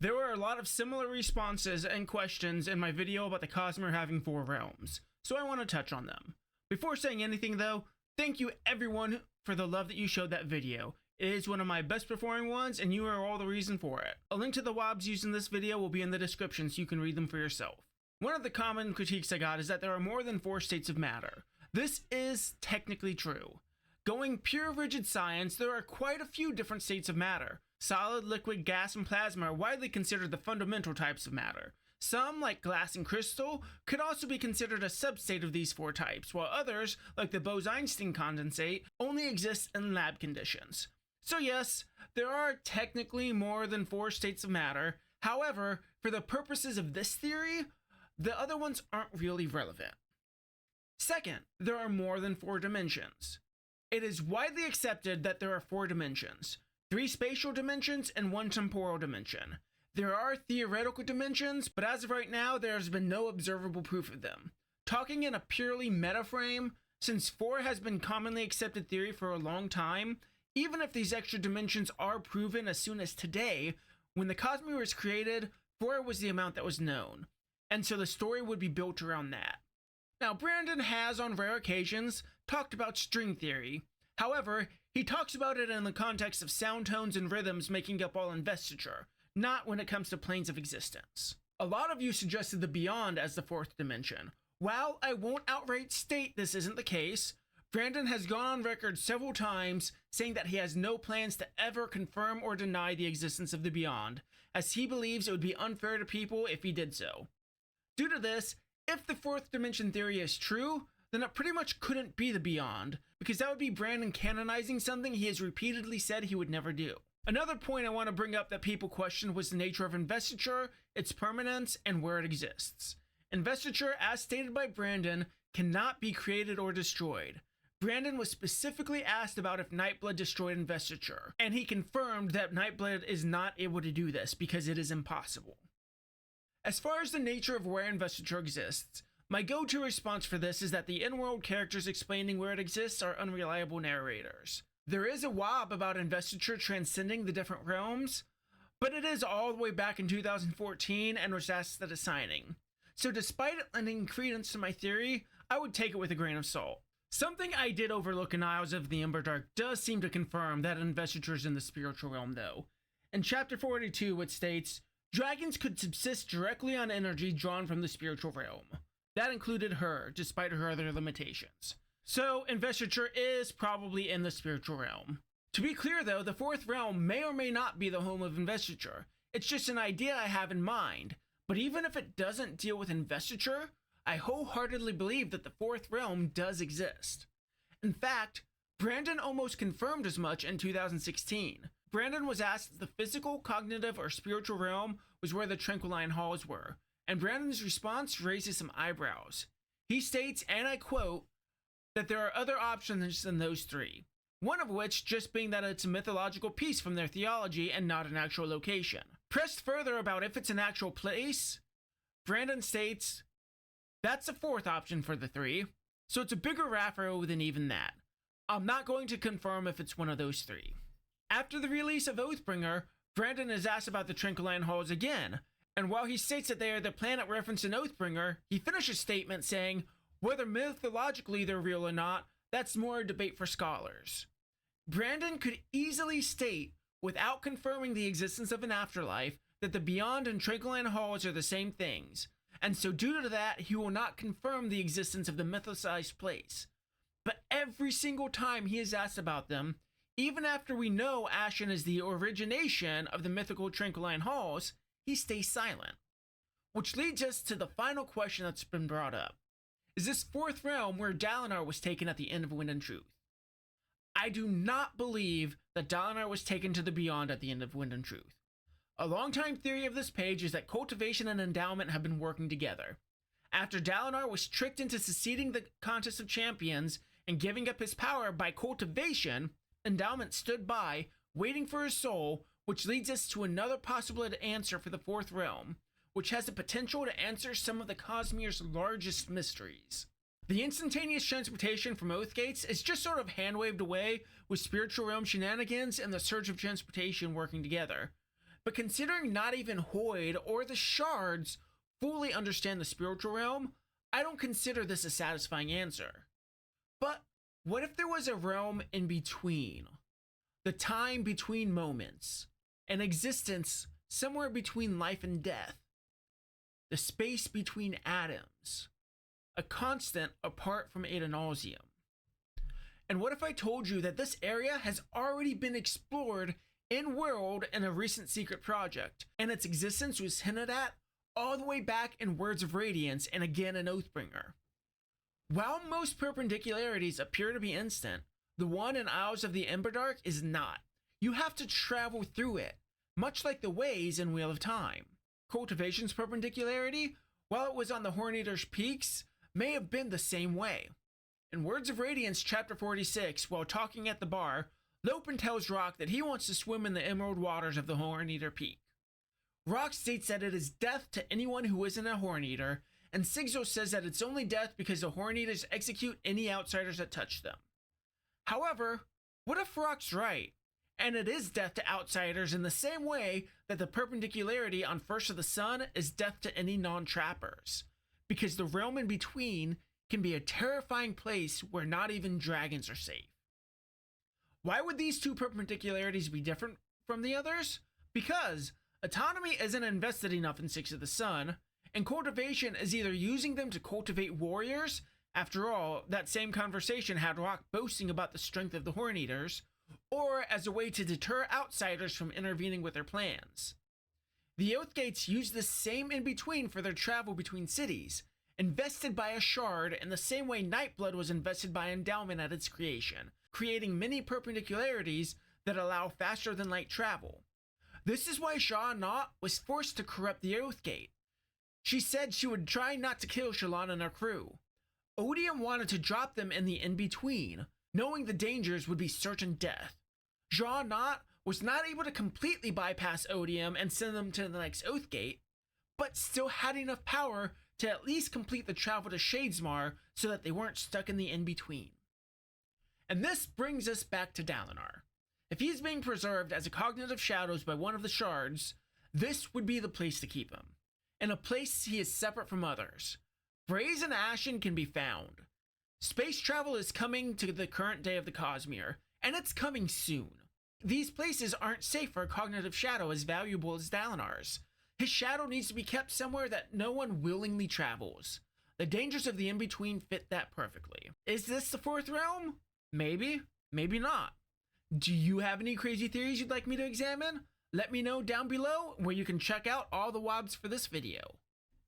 There were a lot of similar responses and questions in my video about the Cosmere having 4 realms, so I want to touch on them. Before saying anything though, thank you everyone for the love that you showed that video. It is one of my best performing ones and you are all the reason for it. A link to the WOBs used in this video will be in the description so you can read them for yourself. One of the common critiques I got is that there are more than 4 states of matter. This is technically true. Going pure rigid science, there are quite a few different states of matter. Solid, liquid, gas, and plasma are widely considered the fundamental types of matter. Some, like glass and crystal, could also be considered a substate of these 4 types, while others, like the Bose-Einstein condensate, only exist in lab conditions. So yes, there are technically more than 4 states of matter. However, for the purposes of this theory, the other ones aren't really relevant. Second, there are more than 4 dimensions. It is widely accepted that there are 4 dimensions. 3 spatial dimensions and 1 temporal dimension. There are theoretical dimensions, but as of right now, there has been no observable proof of them. Talking in a purely meta frame, since 4 has been commonly accepted theory for a long time, even if these extra dimensions are proven as soon as today, when the Cosmere was created, 4 was the amount that was known, and so the story would be built around that. Now, Brandon has, on rare occasions, talked about string theory. However, he talks about it in the context of sound tones and rhythms making up all investiture, not when it comes to planes of existence. A lot of you suggested the beyond as the 4th dimension. While I won't outright state this isn't the case, Brandon has gone on record several times saying that he has no plans to ever confirm or deny the existence of the beyond, as he believes it would be unfair to people if he did so. Due to this, if the 4th dimension theory is true, then it pretty much couldn't be the beyond, because that would be Brandon canonizing something he has repeatedly said he would never do. Another point I want to bring up that people questioned was the nature of investiture, its permanence, and where it exists. Investiture, as stated by Brandon, cannot be created or destroyed. Brandon was specifically asked about if Nightblood destroyed investiture, and he confirmed that Nightblood is not able to do this because it is impossible. As far as the nature of where investiture exists, my go-to response for this is that the in-world characters explaining where it exists are unreliable narrators. There is a WOB about investiture transcending the different realms, but it is all the way back in 2014 and was asked at a signing. So despite it lending credence to my theory, I would take it with a grain of salt. Something I did overlook in Isles of the Emberdark does seem to confirm that investiture is in the spiritual realm though. In chapter 42 it states, dragons could subsist directly on energy drawn from the spiritual realm. That included her, despite her other limitations. So, investiture is probably in the spiritual realm. To be clear though, the 4th realm may or may not be the home of investiture. It's just an idea I have in mind. But even if it doesn't deal with investiture, I wholeheartedly believe that the 4th realm does exist. In fact, Brandon almost confirmed as much in 2016. Brandon was asked if the physical, cognitive, or spiritual realm was where the Tranquiline Halls were, and Brandon's response raises some eyebrows. He states, and I quote, that there are other options than those 3, one of which just being that it's a mythological piece from their theology and not an actual location. Pressed further about if it's an actual place, Brandon states, that's a 4th option for the 3, so it's a bigger raffle than even that. I'm not going to confirm if it's one of those 3. After the release of Oathbringer, Brandon is asked about the Tranquiline Halls again, and while he states that they are the planet referenced in Oathbringer, he finishes his statement saying, whether mythologically they're real or not, that's more a debate for scholars. Brandon could easily state, without confirming the existence of an afterlife, that the Beyond and Tranquiline Halls are the same things, and so due to that, he will not confirm the existence of the mythicized place. But every single time he is asked about them, even after we know Ashen is the origination of the mythical Tranquiline Halls, he stays silent. Which leads us to the final question that's been brought up. Is this 4th realm where Dalinar was taken at the end of Wind and Truth? I do not believe that Dalinar was taken to the Beyond at the end of Wind and Truth. A long-time theory of this page is that cultivation and endowment have been working together. After Dalinar was tricked into seceding the Contest of Champions and giving up his power by cultivation, endowment stood by, waiting for his soul, which leads us to another possible answer for the 4th realm, which has the potential to answer some of the Cosmere's largest mysteries. The instantaneous transportation from Oathgates is just sort of hand-waved away with spiritual realm shenanigans and the surge of transportation working together. But considering not even Hoid or the shards fully understand the spiritual realm, I don't consider this a satisfying answer. But what if there was a realm in between? The time between moments, an existence somewhere between life and death, the space between atoms, a constant apart from ad nauseam. And what if I told you that this area has already been explored in-world in a recent secret project, and its existence was hinted at all the way back in Words of Radiance and again in Oathbringer? While most perpendicularities appear to be instant, the one in Isles of the Emberdark is not. You have to travel through it, much like the ways in Wheel of Time. Cultivation's perpendicularity, while it was on the Horn-Eater's peaks, may have been the same way. In Words of Radiance chapter 46, while talking at the bar, Lopin tells Rock that he wants to swim in the emerald waters of the Horn-Eater Peak. Rock states that it is death to anyone who isn't a Horn-Eater, and Sigzil says that it's only death because the Horn-Eaters execute any outsiders that touch them. However, what if Rock's right, and it is death to outsiders in the same way that the perpendicularity on First of the Sun is death to any non-trappers? Because the realm in between can be a terrifying place where not even dragons are safe. Why would these two perpendicularities be different from the others? Because autonomy isn't invested enough in Six of the Sun, and cultivation is either using them to cultivate warriors. After all, that same conversation had Rock boasting about the strength of the Horn-Eaters, or as a way to deter outsiders from intervening with their plans. The Oathgates use this same in-between for their travel between cities, invested by a shard in the same way Nightblood was invested by endowment at its creation, creating many perpendicularities that allow faster than light travel. This is why Sha-Anat was forced to corrupt the Oathgate. She said she would try not to kill Shallan and her crew. Odium wanted to drop them in the in-between, knowing the dangers would be certain death. Sha-Anat was not able to completely bypass Odium and send them to the next Oathgate, but still had enough power to at least complete the travel to Shadesmar so that they weren't stuck in the in-between. And this brings us back to Dalinar. If he's being preserved as a cognitive shadows by one of the shards, this would be the place to keep him. In a place he is separate from others. Brazen Ashen can be found. Space travel is coming to the current day of the Cosmere, and it's coming soon. These places aren't safe for a cognitive shadow as valuable as Dalinar's. His shadow needs to be kept somewhere that no one willingly travels. The dangers of the in-between fit that perfectly. Is this the fourth realm? Maybe, maybe not. Do you have any crazy theories you'd like me to examine? Let me know down below, where you can check out all the WOBs for this video.